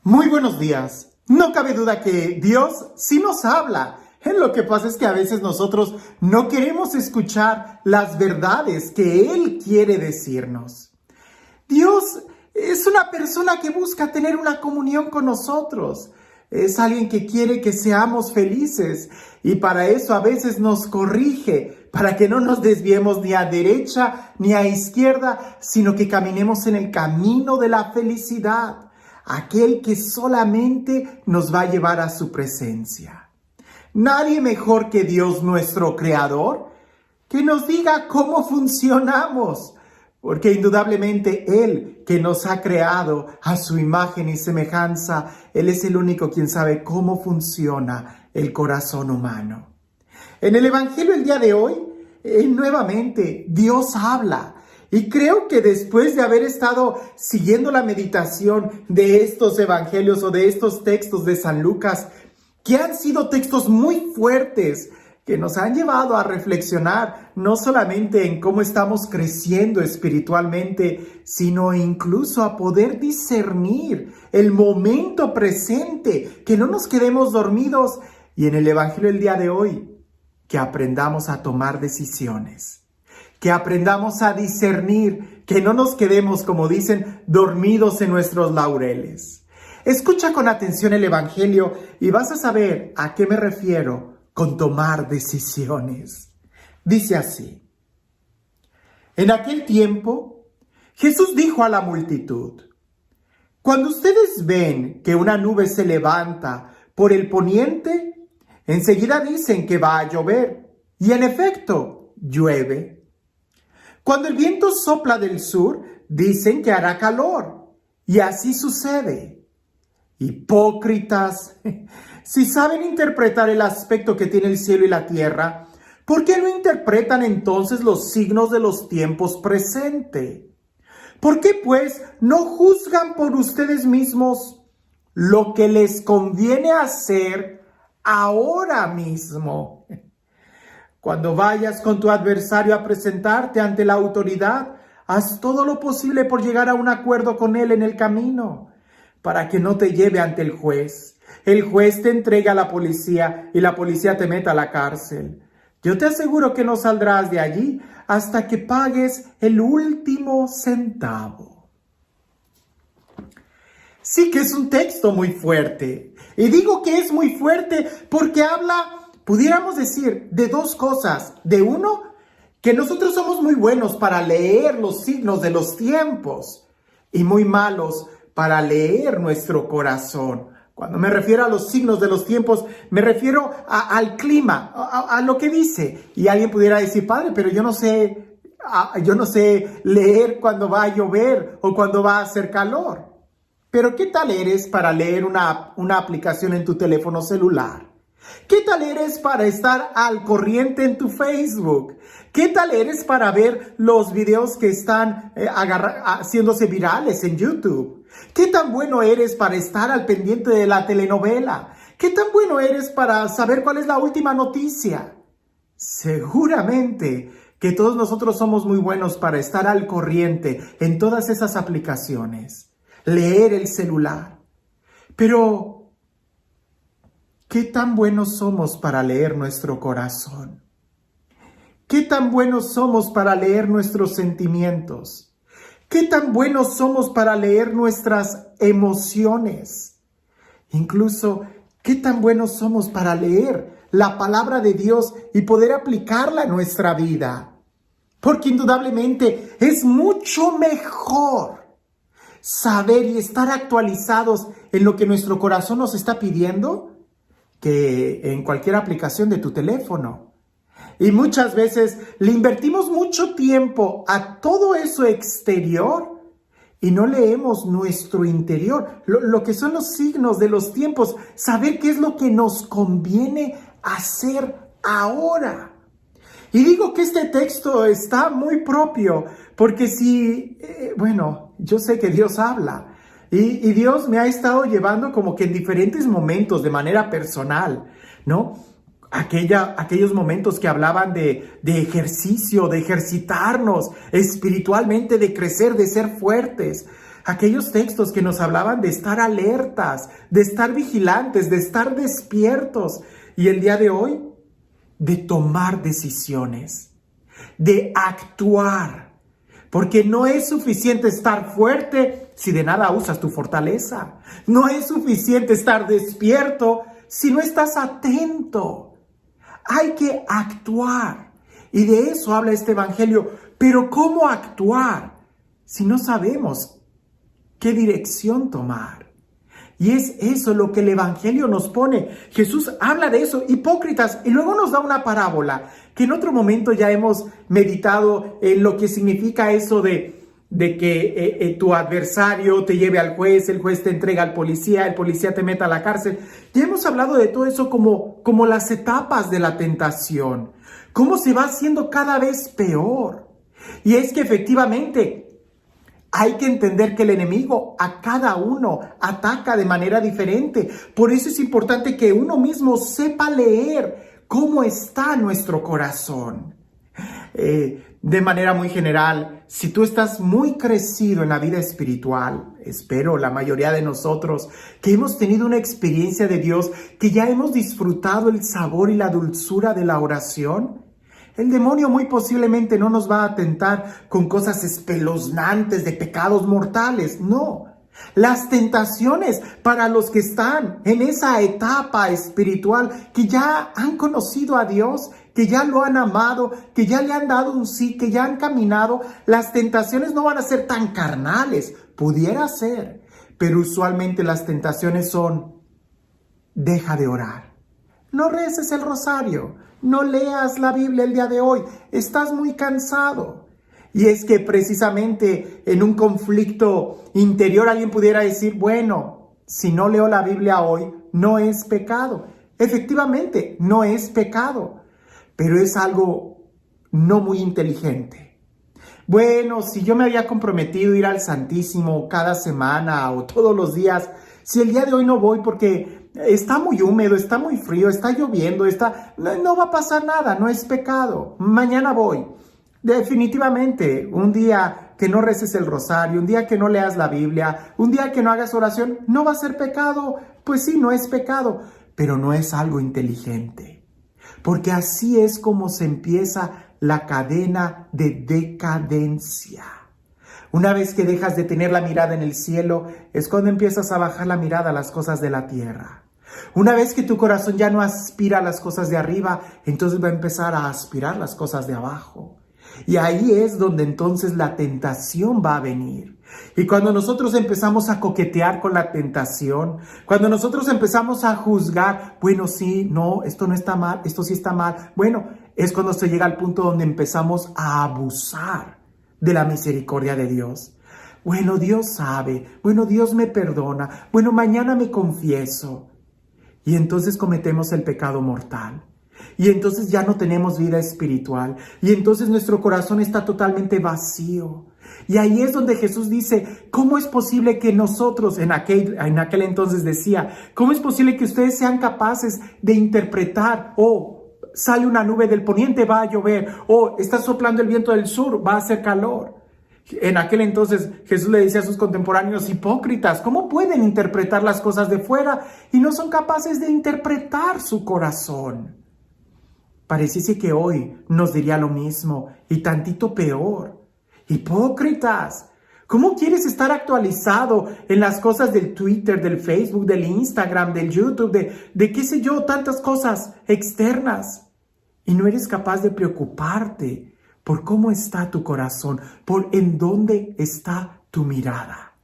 Muy buenos días. No cabe duda que Dios sí nos habla. Lo que pasa es que a veces nosotros no queremos escuchar las verdades que Él quiere decirnos. Dios es una persona que busca tener una comunión con nosotros. Es alguien que quiere que seamos felices y para eso a veces nos corrige, para que no nos desviemos ni a derecha ni a izquierda, sino que caminemos en el camino de la felicidad, aquel que solamente nos va a llevar a su presencia. Nadie mejor que Dios nuestro Creador que nos diga cómo funcionamos, porque indudablemente Él que nos ha creado a su imagen y semejanza, Él es el único quien sabe cómo funciona el corazón humano. En el Evangelio el día de hoy, nuevamente Dios habla. Y creo que después de haber estado siguiendo la meditación de estos evangelios o de estos textos de San Lucas, que han sido textos muy fuertes, que nos han llevado a reflexionar no solamente en cómo estamos creciendo espiritualmente, sino incluso a poder discernir el momento presente, que no nos quedemos dormidos. Y en el Evangelio del día de hoy, que aprendamos a tomar decisiones, que aprendamos a discernir, que no nos quedemos, como dicen, dormidos en nuestros laureles. Escucha con atención el Evangelio y vas a saber a qué me refiero con tomar decisiones. Dice así: en aquel tiempo, Jesús dijo a la multitud: cuando ustedes ven que una nube se levanta por el poniente, enseguida dicen que va a llover, y en efecto, llueve. Cuando el viento sopla del sur, dicen que hará calor, y así sucede. Hipócritas, si saben interpretar el aspecto que tiene el cielo y la tierra, ¿por qué no interpretan entonces los signos de los tiempos presentes? ¿Por qué pues no juzgan por ustedes mismos lo que les conviene hacer ahora mismo? Cuando vayas con tu adversario a presentarte ante la autoridad, haz todo lo posible por llegar a un acuerdo con él en el camino, para que no te lleve ante el juez. El juez te entrega a la policía y la policía te mete a la cárcel. Yo te aseguro que no saldrás de allí hasta que pagues el último centavo. Sí que es un texto muy fuerte. Y digo que es muy fuerte porque habla, pudiéramos decir, de dos cosas. De uno, que nosotros somos muy buenos para leer los signos de los tiempos y muy malos para leer nuestro corazón. Cuando me refiero a los signos de los tiempos, me refiero al clima, a lo que dice. Y alguien pudiera decir: padre, pero yo no sé leer cuando va a llover o cuando va a hacer calor. Pero ¿qué tal eres para leer una aplicación en tu teléfono celular? ¿Qué tal eres para estar al corriente en tu Facebook? ¿Qué tal eres para ver los videos que están haciéndose virales en YouTube? ¿Qué tan bueno eres para estar al pendiente de la telenovela? ¿Qué tan bueno eres para saber cuál es la última noticia? Seguramente que todos nosotros somos muy buenos para estar al corriente en todas esas aplicaciones, leer el celular. Pero ¿qué tan buenos somos para leer nuestro corazón? ¿Qué tan buenos somos para leer nuestros sentimientos? ¿Qué tan buenos somos para leer nuestras emociones? Incluso, ¿qué tan buenos somos para leer la palabra de Dios y poder aplicarla a nuestra vida? Porque indudablemente es mucho mejor saber y estar actualizados en lo que nuestro corazón nos está pidiendo que en cualquier aplicación de tu teléfono. Y muchas veces le invertimos mucho tiempo a todo eso exterior y no leemos nuestro interior, lo que son los signos de los tiempos, saber qué es lo que nos conviene hacer ahora. Y digo que este texto está muy propio, porque yo sé que Dios habla, y Dios me ha estado llevando como que en diferentes momentos de manera personal, ¿no? Aquellos momentos que hablaban de ejercicio, de ejercitarnos espiritualmente, de crecer, de ser fuertes. Aquellos textos que nos hablaban de estar alertas, de estar vigilantes, de estar despiertos. Y el día de hoy, de tomar decisiones, de actuar. Porque no es suficiente estar fuerte si de nada usas tu fortaleza. No es suficiente estar despierto si no estás atento. Hay que actuar. Y de eso habla este evangelio. Pero ¿cómo actuar si no sabemos qué dirección tomar? Y es eso lo que el evangelio nos pone. Jesús habla de eso, hipócritas, y luego nos da una parábola que en otro momento ya hemos meditado en lo que significa eso de que tu adversario te lleve al juez, el juez te entrega al policía, el policía te meta a la cárcel. Ya hemos hablado de todo eso como las etapas de la tentación, cómo se va haciendo cada vez peor. Y es que efectivamente hay que entender que el enemigo a cada uno ataca de manera diferente. Por eso es importante que uno mismo sepa leer cómo está nuestro corazón. De manera muy general, si tú estás muy crecido en la vida espiritual, espero la mayoría de nosotros que hemos tenido una experiencia de Dios, que ya hemos disfrutado el sabor y la dulzura de la oración, el demonio muy posiblemente no nos va a tentar con cosas espeluznantes de pecados mortales, no. Las tentaciones para los que están en esa etapa espiritual, que ya han conocido a Dios, que ya lo han amado, que ya le han dado un sí, que ya han caminado, las tentaciones no van a ser tan carnales, pudiera ser, pero usualmente las tentaciones son: deja de orar, no reces el rosario, no leas la Biblia el día de hoy, estás muy cansado. Y es que precisamente en un conflicto interior alguien pudiera decir: bueno, si no leo la Biblia hoy, no es pecado. Efectivamente, no es pecado, pero es algo no muy inteligente. Bueno, si yo me había comprometido a ir al Santísimo cada semana o todos los días, si el día de hoy no voy porque está muy húmedo, está muy frío, está lloviendo, no va a pasar nada, no es pecado. Mañana voy. Definitivamente, un día que no reces el rosario, un día que no leas la Biblia, un día que no hagas oración, no va a ser pecado. Pues sí, no es pecado, pero no es algo inteligente. Porque así es como se empieza la cadena de decadencia. Una vez que dejas de tener la mirada en el cielo, es cuando empiezas a bajar la mirada a las cosas de la tierra. Una vez que tu corazón ya no aspira a las cosas de arriba, entonces va a empezar a aspirar las cosas de abajo. Y ahí es donde entonces la tentación va a venir. Y cuando nosotros empezamos a coquetear con la tentación, cuando nosotros empezamos a juzgar, bueno, sí, no, esto no está mal, esto sí está mal, bueno, es cuando se llega al punto donde empezamos a abusar de la misericordia de Dios. Bueno, Dios sabe, bueno, Dios me perdona, bueno, mañana me confieso. Y entonces cometemos el pecado mortal. Y entonces ya no tenemos vida espiritual. Y entonces nuestro corazón está totalmente vacío. Y ahí es donde Jesús dice: ¿cómo es posible que nosotros, en aquel entonces decía, cómo es posible que ustedes sean capaces de interpretar, sale una nube del poniente, va a llover, está soplando el viento del sur, va a hacer calor? En aquel entonces Jesús le decía a sus contemporáneos: hipócritas, ¿cómo pueden interpretar las cosas de fuera y no son capaces de interpretar su corazón? Pareciese que hoy nos diría lo mismo y tantito peor. Hipócritas, ¿cómo quieres estar actualizado en las cosas del Twitter, del Facebook, del Instagram, del YouTube, de qué sé yo, tantas cosas externas? Y no eres capaz de preocuparte por cómo está tu corazón, por en dónde está tu mirada.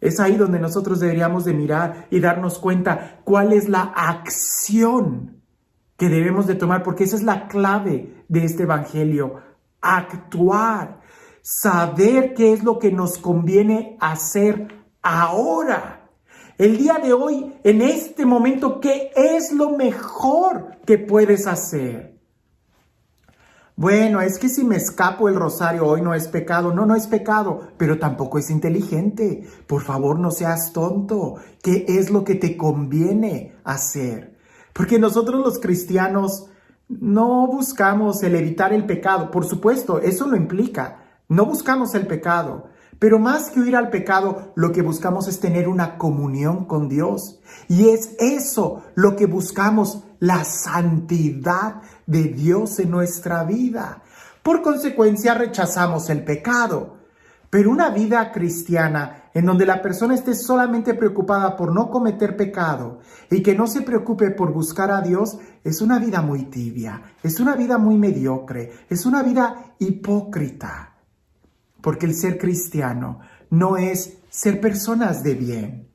Es ahí donde nosotros deberíamos de mirar y darnos cuenta cuál es la acción que debemos de tomar, porque esa es la clave de este evangelio: actuar, saber qué es lo que nos conviene hacer ahora, el día de hoy, en este momento, qué es lo mejor que puedes hacer. Bueno, es que si me escapo el rosario hoy no es pecado. No, no es pecado, pero tampoco es inteligente. Por favor, no seas tonto. ¿Qué es lo que te conviene hacer? Porque nosotros los cristianos no buscamos el evitar el pecado. Por supuesto, eso lo implica. No buscamos el pecado, Pero más que huir al pecado, lo que buscamos es tener una comunión con Dios. Y es eso lo que buscamos, la santidad de Dios en nuestra vida. Por consecuencia, rechazamos el pecado. Pero una vida cristiana en donde la persona esté solamente preocupada por no cometer pecado y que no se preocupe por buscar a Dios, es una vida muy tibia, es una vida muy mediocre, es una vida hipócrita. Porque el ser cristiano no es ser personas de bien.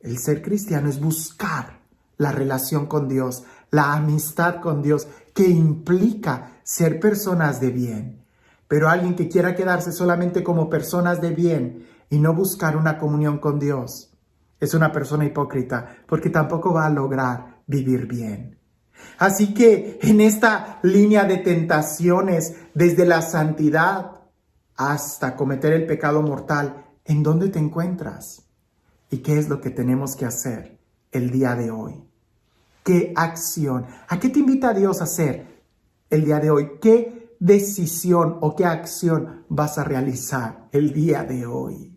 El ser cristiano es buscar la relación con Dios, la amistad con Dios, que implica ser personas de bien. Pero alguien que quiera quedarse solamente como personas de bien y no buscar una comunión con Dios, es una persona hipócrita, porque tampoco va a lograr vivir bien. Así que en esta línea de tentaciones, desde la santidad hasta cometer el pecado mortal, ¿en dónde te encuentras? ¿Y qué es lo que tenemos que hacer el día de hoy? ¿Qué acción? ¿A qué te invita Dios a hacer el día de hoy? ¿Qué decisión o qué acción vas a realizar el día de hoy?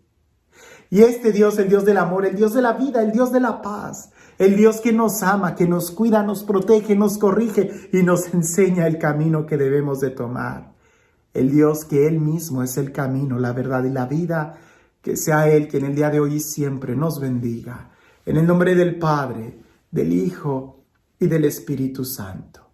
Y este Dios, el Dios del amor, el Dios de la vida, el Dios de la paz, el Dios que nos ama, que nos cuida, nos protege, nos corrige y nos enseña el camino que debemos de tomar. El Dios que Él mismo es el camino, la verdad y la vida, que sea Él quien el día de hoy y siempre nos bendiga. En el nombre del Padre, del Hijo y del Espíritu Santo.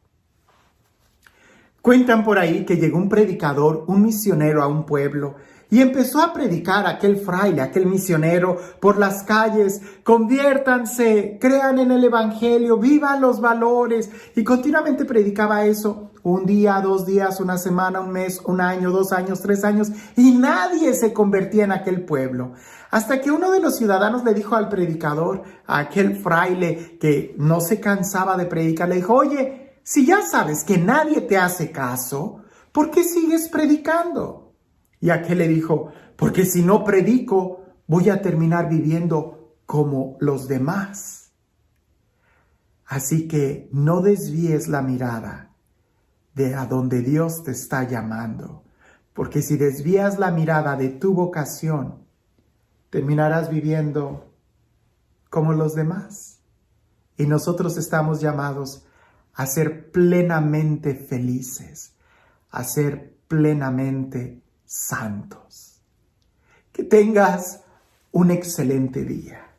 Cuentan por ahí que llegó un predicador, un misionero a un pueblo y empezó a predicar a aquel fraile, aquel misionero por las calles: conviértanse, crean en el evangelio, vivan los valores. Y continuamente predicaba eso, un día, 2 días, una semana, un mes, un año, 2 años, 3 años, y nadie se convertía en aquel pueblo. Hasta que uno de los ciudadanos le dijo al predicador, a aquel fraile que no se cansaba de predicar, le dijo: oye, si ya sabes que nadie te hace caso, ¿por qué sigues predicando? Y aquel le dijo: porque si no predico, voy a terminar viviendo como los demás. Así que no desvíes la mirada de a donde Dios te está llamando, porque si desvías la mirada de tu vocación, terminarás viviendo como los demás. Y nosotros estamos llamados a ser plenamente felices, a ser plenamente santos. Que tengas un excelente día.